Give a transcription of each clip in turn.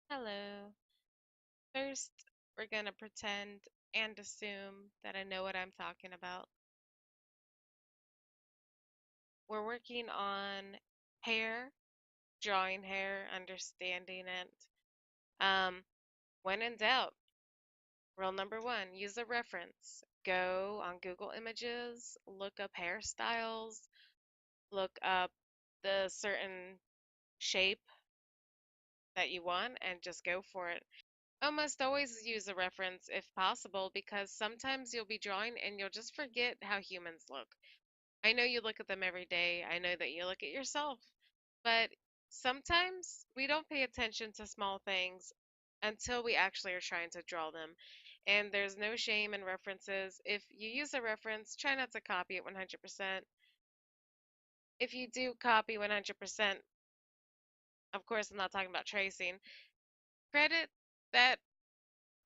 Hello. First, we're going to pretend and assume that I know what I'm talking about. We're working on hair, drawing hair, understanding it. Um, when in doubt, rule number one, use a reference. Go on Google Images, look up hairstyles, look up the certain shape that you want, and just go for it. Almost always use a reference if possible because sometimes you'll be drawing and you'll just forget how humans look. I know you look at them every day. I know that you look at yourself, but sometimes we don't pay attention to small things until we actually are trying to draw them. And there's no shame in references. If you use a reference, try not to copy it 100%. If you do copy 100%, of course, I'm not talking about tracing, credit that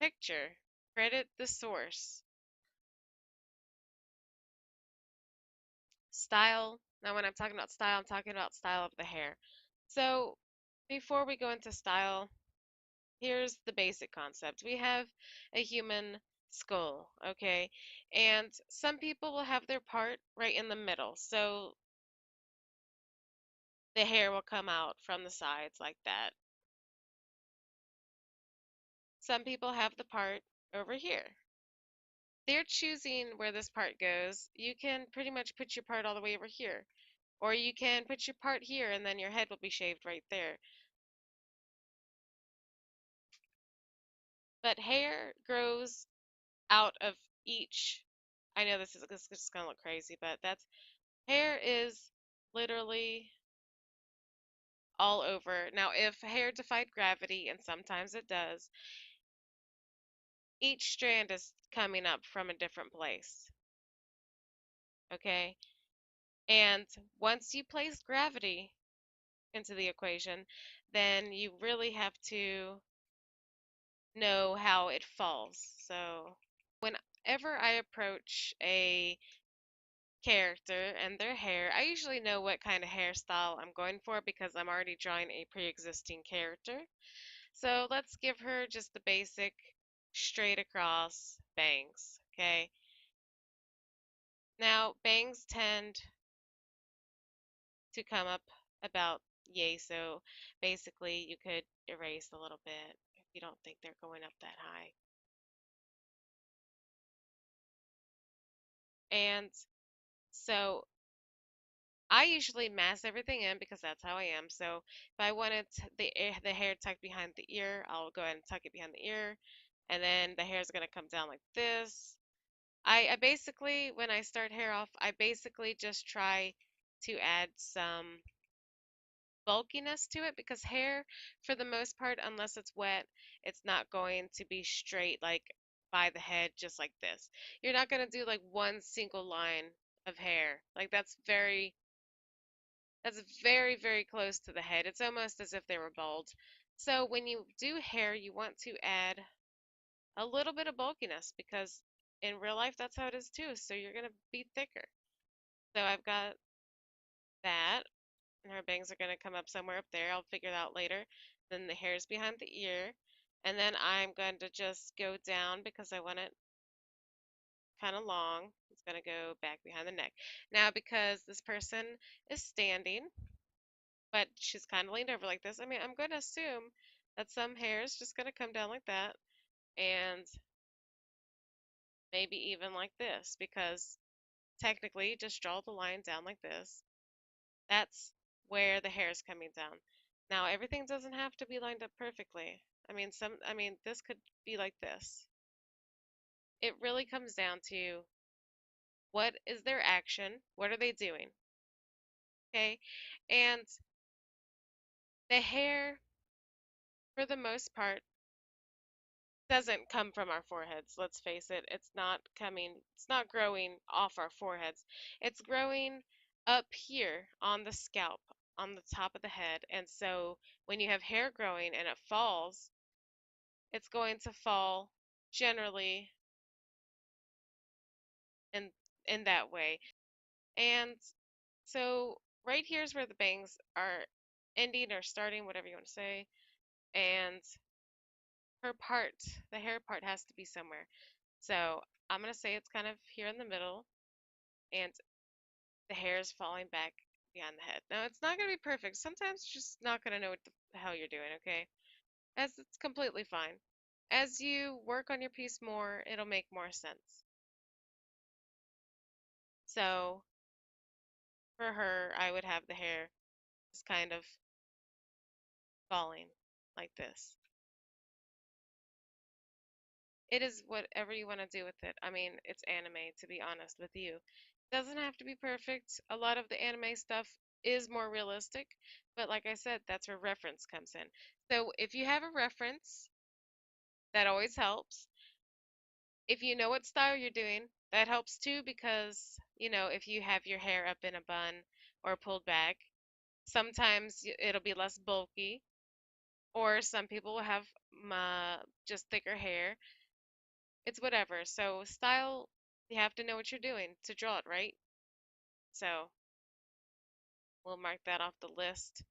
picture, credit the source. Style. Now, when I'm talking about style, I'm talking about style of the hair. So, before we go into style, here's the basic concept. We have a human skull, okay? And some people will have their part right in the middle. So, the hair will come out from the sides like that. Some people have the part over here. They're choosing where this part goes. You can pretty much put your part all the way over here. Or you can put your part here and then your head will be shaved right there. But hair grows out of each. I know this is gonna look crazy, but that's hair is literally all over. Now, if hair defied gravity, and sometimes it does, each strand is coming up from a different place. Okay? And once you place gravity into the equation, then you really have to know how it falls. So, whenever I approach a character and their hair, I usually know what kind of hairstyle I'm going for because I'm already drawing a pre-existing character. So let's give her just the basic straight across bangs, okay? Now, bangs tend to come up about yay, so basically you could erase a little bit if you don't think they're going up that high. And so I usually mask everything in because that's how I am. So if I wanted the hair tucked behind the ear, I'll go ahead and tuck it behind the ear, and then the hair is going to come down like this. I basically, when I start hair off, I basically just try to add some bulkiness to it because hair, for the most part, unless it's wet, it's not going to be straight like by the head just like this. You're not going to do like one single line of hair. Like that's very, very close to the head. It's almost as if they were bald. So when you do hair, you want to add a little bit of bulkiness because in real life that's how it is too. So you're going to be thicker. So I've got that, and her bangs are going to come up somewhere up there. I'll figure it out later. Then the hair's behind the ear. And then I'm going to just go down because I want it kind of long. It's going to go back behind the neck. Now, because this person is standing, but she's kind of leaned over like this. I mean, I'm going to assume that some hair is just going to come down like that and maybe even like this because technically just draw the line down like this. That's where the hair is coming down. Now, everything doesn't have to be lined up perfectly. I mean, this could be like this. It really comes down to what is their action? What are they doing? Okay? And the hair, for the most part, doesn't come from our foreheads. Let's face it, it's not growing off our foreheads. It's growing up here on the scalp, on the top of the head. And so when you have hair growing and it falls, it's going to fall generally in in that way. And so right here is where the bangs are ending or starting, whatever you want to say. And her part, the hair part has to be somewhere. So I'm gonna say it's kind of here in the middle, and the hair is falling back behind the head. Now it's not gonna be perfect. Sometimes you're just not gonna know what the hell you're doing, okay? As it's completely fine. As you work on your piece more, it'll make more sense. So for her, I would have the hair just kind of falling like this. It is whatever you want to do with it. I mean, it's anime, to be honest with you. It doesn't have to be perfect. A lot of the anime stuff is more realistic, but like I said, that's where reference comes in. So if you have a reference, that always helps. If you know what style you're doing, that helps too because, if you have your hair up in a bun or pulled back, sometimes it'll be less bulky, or some people will have just thicker hair. It's whatever. So style, you have to know what you're doing to draw it, right? So we'll mark that off the list.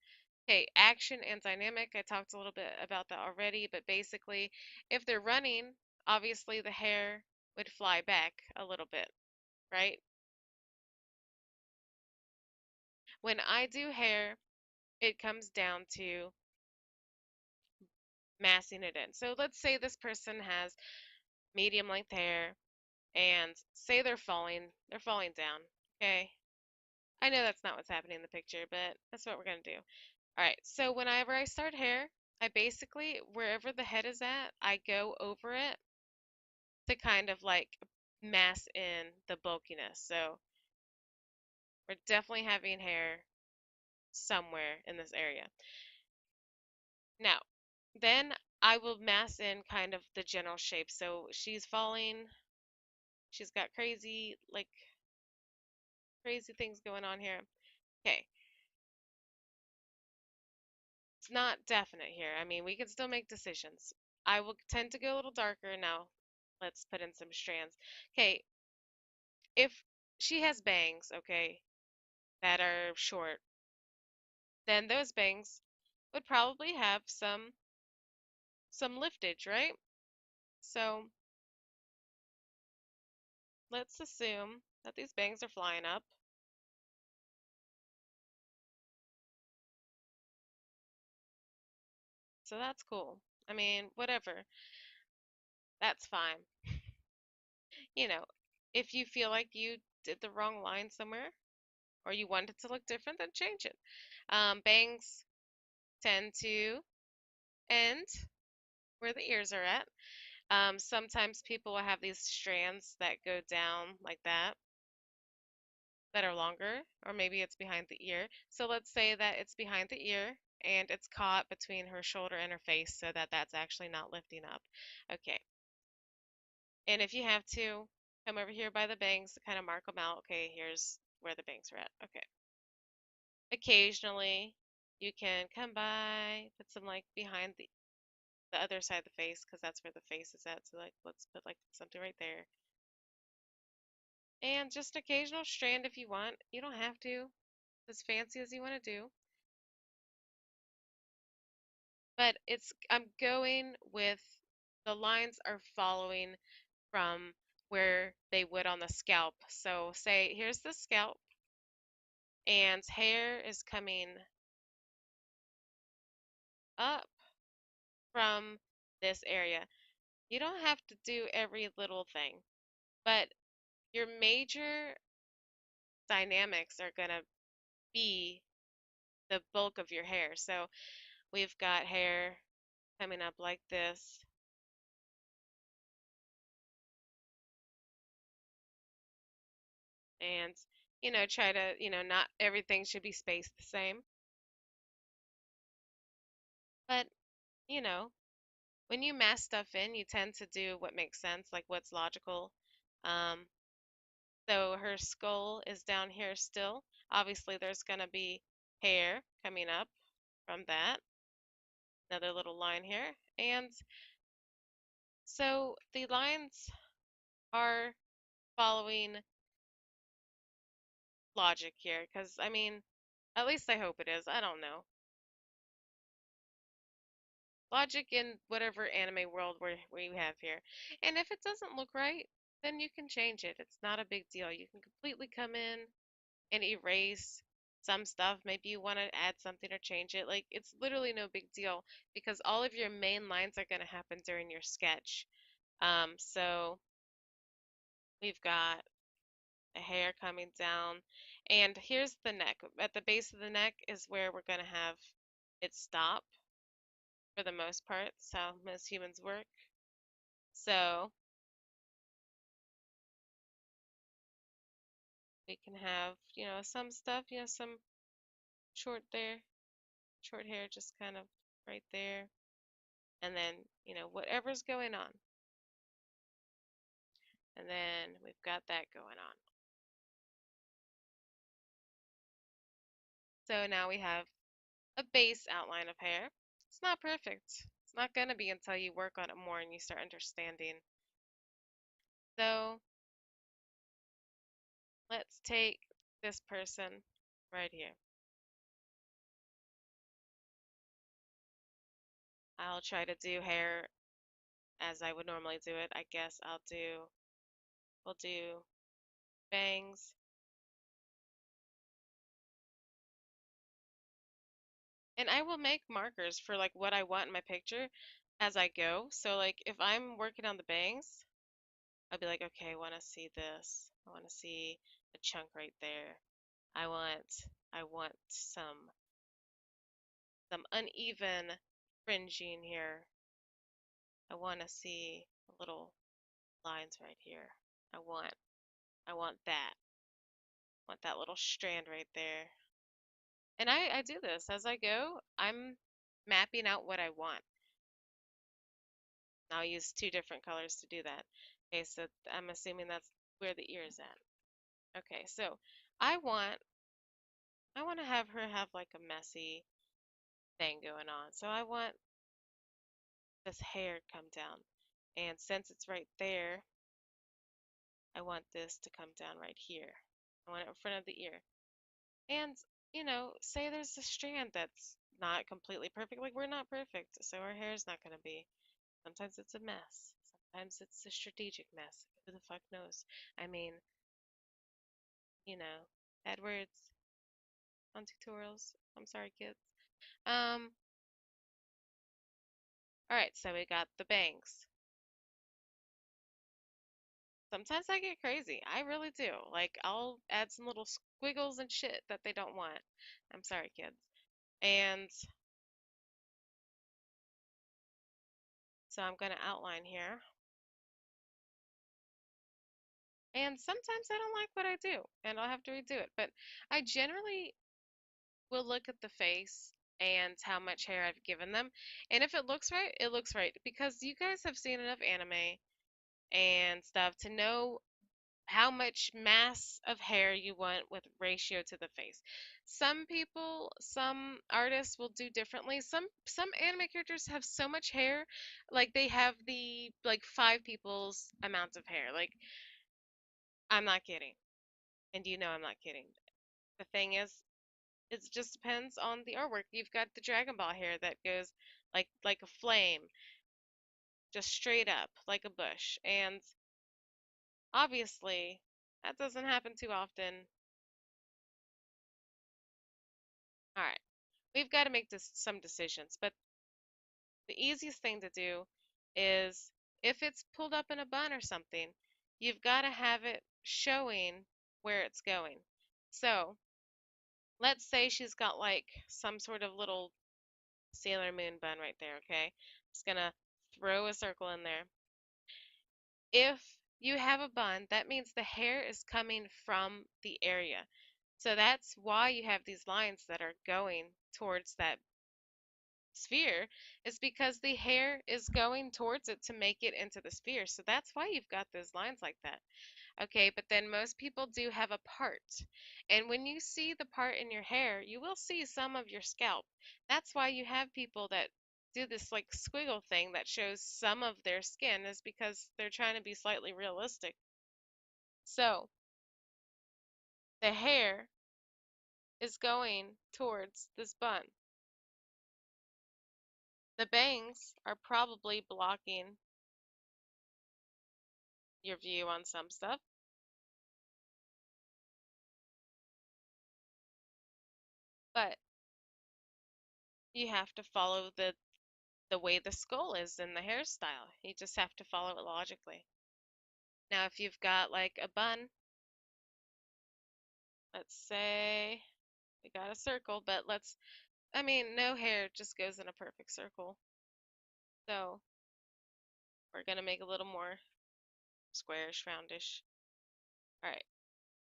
Okay, action and dynamic. I talked a little bit about that already, but basically, if they're running, obviously the hair would fly back a little bit, right? When I do hair, it comes down to massing it in. So let's say this person has medium length hair and say they're falling down, okay? I know that's not what's happening in the picture, but that's what we're going to do. All right, so whenever I start hair, I basically, wherever the head is at, I go over it to kind of like mass in the bulkiness. So we're definitely having hair somewhere in this area. Now, then I will mass in kind of the general shape. So she's falling, she's got crazy things going on here. Okay, it's not definite here. I mean, we can still make decisions. I will tend to go a little darker now. Let's put in some strands. Okay, if she has bangs, okay, that are short, then those bangs would probably have some liftage, right? So let's assume that these bangs are flying up. So that's cool. I mean, whatever. That's fine. You know, if you feel like you did the wrong line somewhere or you want it to look different, then change it. Bangs tend to end where the ears are at. Sometimes people will have these strands that go down like that are longer, or maybe it's behind the ear. So let's say that it's behind the ear and it's caught between her shoulder and her face so that that's actually not lifting up. Okay. And if you have to, come over here by the bangs to kind of mark them out. Okay, here's where the bangs are at. Okay. Occasionally, you can come by, put some like behind the other side of the face because that's where the face is at. So like let's put like something right there. And just occasional strand if you want. You don't have to, as fancy as you want to do. But I'm going with the lines are following from where they would on the scalp. So say here's the scalp and hair is coming up from this area. You don't have to do every little thing, but your major dynamics are going to be the bulk of your hair. So we've got hair coming up like this, and try to, not everything should be spaced the same, but you know, when you mass stuff in, you tend to do what makes sense, like what's logical. Um, so her skull is down here still. Obviously, there's going to be hair coming up from that. Another little line here. And so the lines are following logic here, because I mean, at least I hope it is. I don't know. logic in whatever anime world we have here. And if it doesn't look right, then you can change it. It's not a big deal. You can completely come in and erase some stuff. Maybe you want to add something or change it. Like, it's literally no big deal because all of your main lines are going to happen during your sketch. So we've got the hair coming down, and here's the neck. At the base of the neck is where we're going to have it stop for the most part. That's how most humans work. So we can have, some stuff, some short there, short hair just kind of right there. And then, whatever's going on. And then we've got that going on. So now we have a base outline of hair. It's not perfect. It's not going to be until you work on it more and you start understanding. So let's take this person right here. I'll try to do hair as I would normally do it. I guess we'll do bangs. And I will make markers for like what I want in my picture as I go. So like if I'm working on the bangs, I'll be like, okay, I want to see this. I want to see a chunk right there. I want some uneven fringing here. I want to see little lines right here. I want I want that. I want that little strand right there. And I do this as I go. I'm mapping out what I want. I'll use two different colors to do that. Okay, so I'm assuming that's where the ear is at. Okay, so I want I want to have her have like a messy thing going on. So I want this hair come down. And since it's right there, I want this to come down right here. I want it in front of the ear. And, say there's a strand that's not completely perfect. Like, we're not perfect, so our hair is not going to be. Sometimes it's a mess. Sometimes it's a strategic mess. Who the fuck knows? I mean, you know, bad words on tutorials. I'm sorry, kids. Um, alright, so we got the bangs. Sometimes I get crazy. I really do. Like, I'll add some little squiggles and shit that they don't want. I'm sorry, kids. And so I'm going to outline here. And sometimes I don't like what I do, and I'll have to redo it. But I generally will look at the face and how much hair I've given them. And if it looks right, it looks right. Because you guys have seen enough anime and stuff to know how much mass of hair you want with ratio to the face. Some people, some artists will do differently. Some anime characters have so much hair, like they have the like five people's amount of hair. Like, I'm not kidding. And I'm not kidding. The thing is, it just depends on the artwork. You've got the Dragon Ball hair that goes like a flame, just straight up like a bush. And obviously, that doesn't happen too often. All right. We've got to make some decisions, but the easiest thing to do is if it's pulled up in a bun or something, you've got to have it showing where it's going. So, let's say she's got like some sort of little Sailor Moon bun right there, okay? Just gonna throw a circle in there. If you have a bun, that means the hair is coming from the area. So that's why you have these lines that are going towards that sphere, is because the hair is going towards it to make it into the sphere. So that's why you've got those lines like that. Okay, but then most people do have a part. And when you see the part in your hair, you will see some of your scalp. That's why you have people that do this like squiggle thing that shows some of their skin, is because they're trying to be slightly realistic. So the hair is going towards this bun. The bangs are probably blocking your view on some stuff, but you have to follow the way the skull is in the hairstyle. You just have to follow it logically. Now, if you've got like a bun, let's say we got a circle, but I mean, no hair just goes in a perfect circle. So we're gonna make a little more squarish, roundish. All right.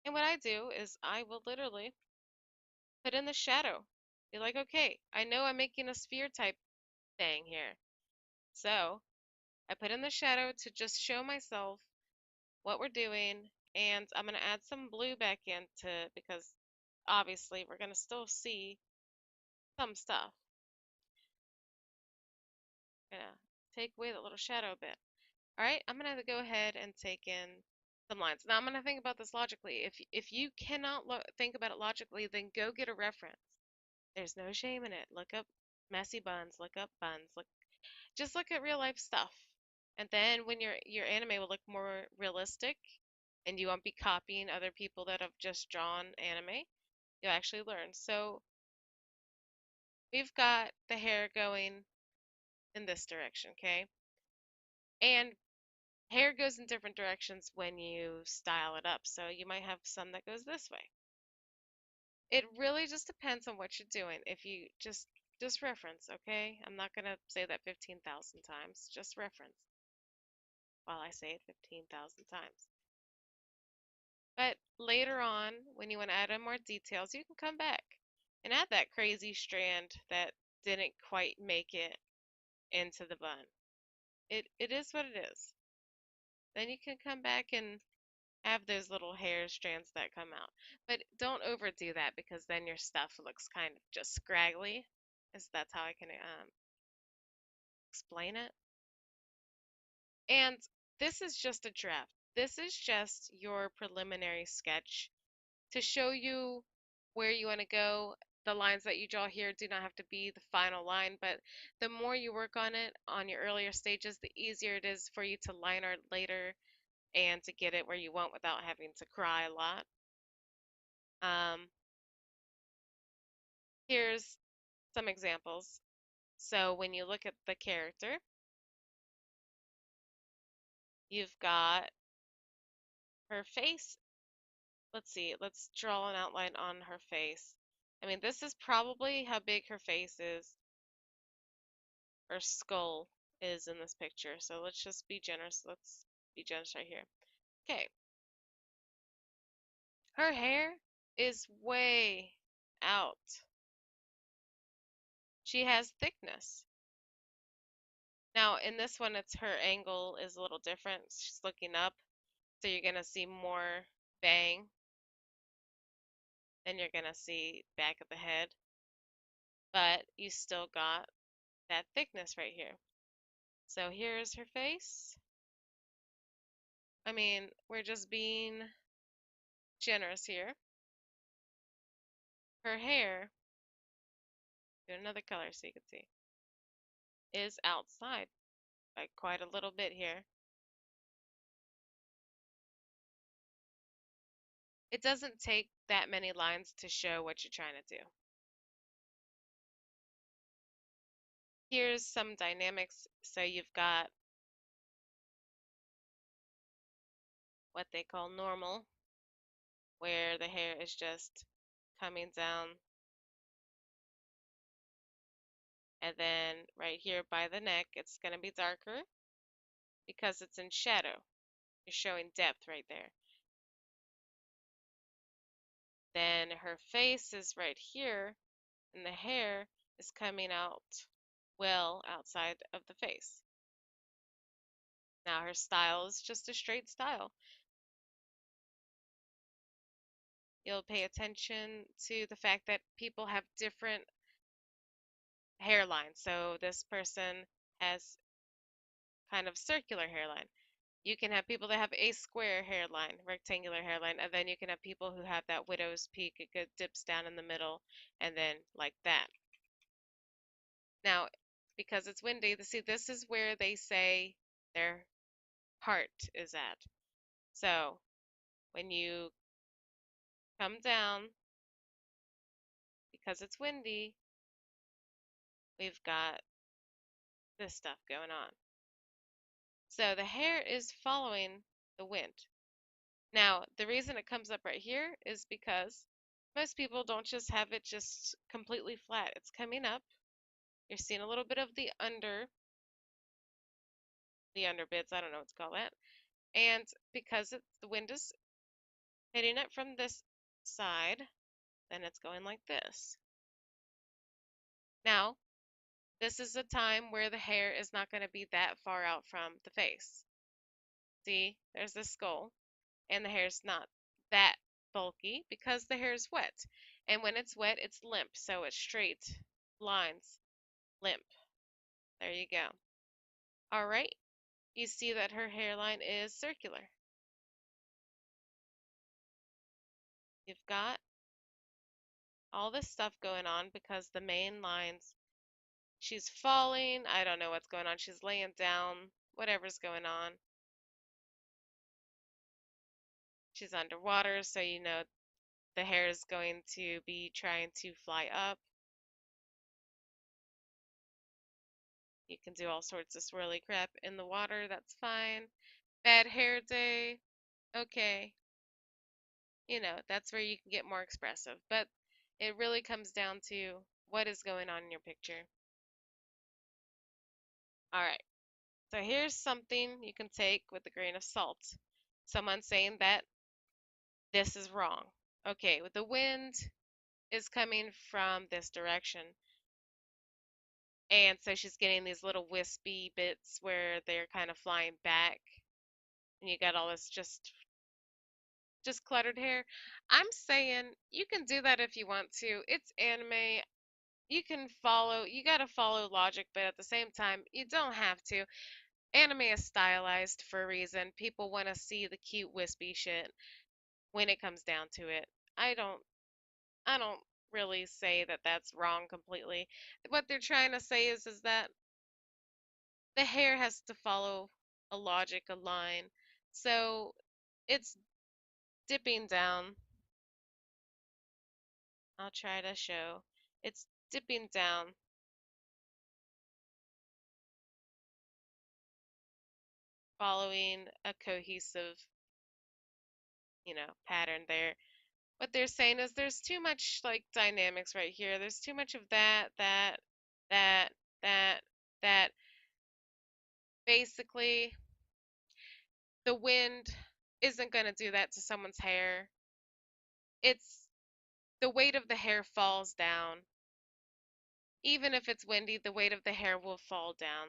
And what I do is I will literally put in the shadow. Be like, okay, I know I'm making a sphere type thing here. So I put in the shadow to just show myself what we're doing, and I'm going to add some blue back into because obviously we're going to still see some stuff. I'm going to take away the little shadow a bit. All right, I'm going to go ahead and take in some lines. Now I'm going to think about this logically. If you cannot think about it logically, then go get a reference. There's no shame in it. Look up messy buns, look up buns, just look at real life stuff. And then when your anime will look more realistic and you won't be copying other people that have just drawn anime, you'll actually learn. So we've got the hair going in this direction, okay? And hair goes in different directions when you style it up. So you might have some that goes this way. It really just depends on what you're doing. If you just reference, okay? I'm not going to say that 15,000 times. Just reference while I say it 15,000 times. But later on, when you want to add in more details, you can come back and add that crazy strand that didn't quite make it into the bun. It is what it is. Then you can come back and have those little hair strands that come out. But don't overdo that because then your stuff looks kind of just scraggly. That's how I can explain it. And this is just a draft. This is just your preliminary sketch to show you where you want to go. The lines that you draw here do not have to be the final line, but the more you work on it on your earlier stages, the easier it is for you to line art later and to get it where you want without having to cry a lot. Here's some examples. So when you look at the character, you've got her face. Let's see, let's draw an outline on her face. I mean, this is probably how big her face is, or skull is in this picture. So let's just be generous. Let's be generous right here. Okay. Her hair is way out. She has thickness. Now, in this one, it's her angle is a little different. She's looking up, so you're going to see more bang than you're going to see back of the head. But you still got that thickness right here. So here's her face. I mean, we're just being generous here. Her hair, do another color so you can see, is outside by quite a little bit here. It doesn't take that many lines to show what you're trying to do. Here's some dynamics. So you've got what they call normal, where the hair is just coming down. And then right here by the neck, it's going to be darker because it's in shadow. You're showing depth right there. Then her face is right here, and the hair is coming out well outside of the face. Now her style is just a straight style. You'll pay attention to the fact that people have different hairlines. So this person has kind of circular hairline. You can have people that have a square hairline, rectangular hairline, and then you can have people who have that widow's peak. It dips down in the middle, and then like that. Now, because it's windy. See, this is where they say their heart is at. So when you come down, because it's windy, we've got this stuff going on. So the hair is following the wind. Now, the reason it comes up right here is because most people don't just have it just completely flat. It's coming up. You're seeing a little bit of the underbits, I don't know what to call that. And because the wind is hitting it from this side, then it's going like this. Now, this is a time where the hair is not going to be that far out from the face. See, there's the skull, and the hair's not that bulky because the hair is wet. And when it's wet, it's limp, so it's straight lines, limp. There you go. All right, you see that her hairline is circular. You've got all this stuff going on because the main lines, she's falling, I don't know what's going on, she's laying down, whatever's going on. She's underwater, so you know the hair is going to be trying to fly up. You can do all sorts of swirly crap in the water, that's fine. Bad hair day, okay. You know, that's where you can get more expressive. But it really comes down to what is going on in your picture. All right, so here's something you can take with a grain of salt. Someone saying that this is wrong. Okay, with the wind is coming from this direction. And so she's getting these little wispy bits where they're kind of flying back. And you got all this just cluttered hair. I'm saying you can do that if you want to. It's anime. You can follow, you got to follow logic, but at the same time, you don't have to. Anime is stylized for a reason. People want to see the cute wispy shit when it comes down to it. I don't I don't really say that that's wrong completely. What they're trying to say is that the hair has to follow a logic, a line. So it's dipping down. I'll try to show. It's dipping down, following a cohesive, pattern there. What they're saying is there's too much like dynamics right here. There's too much of that, that, that. Basically, the wind isn't going to do that to someone's hair. It's the weight of the hair falls down. Even if it's windy, the weight of the hair will fall down.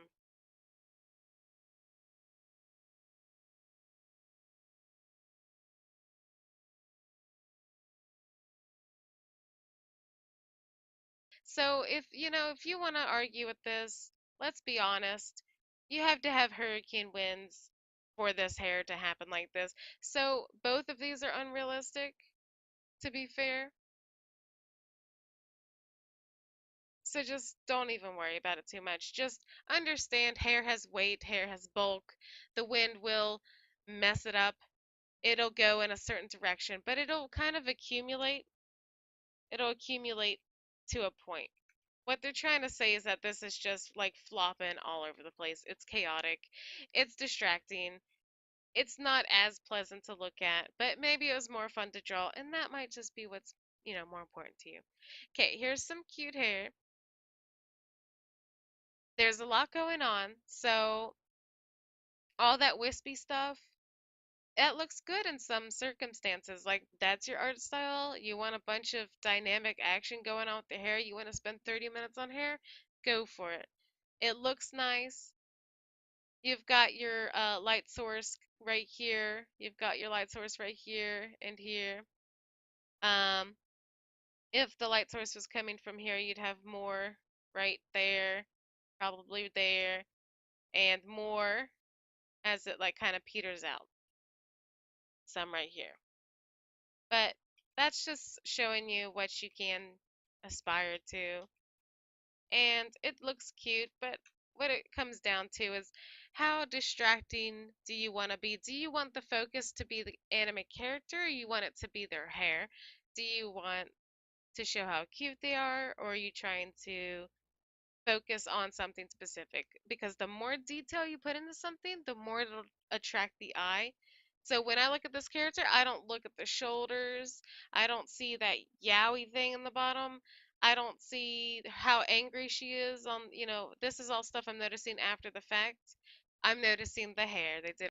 So if you want to argue with this, let's be honest. You have to have hurricane winds for this hair to happen like this. So both of these are unrealistic, to be fair. So just don't even worry about it too much. Just understand hair has weight, hair has bulk. The wind will mess it up. It'll go in a certain direction, but it'll kind of accumulate. It'll accumulate to a point. What they're trying to say is that this is just like flopping all over the place. It's chaotic. It's distracting. It's not as pleasant to look at, but maybe it was more fun to draw, and that might just be what's, more important to you. Okay, here's some cute hair. There's a lot going on, so all that wispy stuff, that looks good in some circumstances. Like, that's your art style. You want a bunch of dynamic action going on with the hair. You want to spend 30 minutes on hair? Go for it. It looks nice. You've got your light source right here. You've got your light source right here and here. Um, if the light source was coming from here, you'd have more right there, probably there, and more as it like kind of peters out. Some right here. But that's just showing you what you can aspire to. and it looks cute, but what it comes down to is how distracting do you want to be? Do you want the focus to be the anime character, or you want it to be their hair? Do you want to show how cute they are, or are you trying to focus on something specific? Because the more detail you put into something, the more it'll attract the eye. So when I look at this character, I don't look at the shoulders. I don't see that yaoi thing in the bottom. I don't see how angry she is on, this is all stuff I'm noticing after the fact. I'm noticing the hair. They did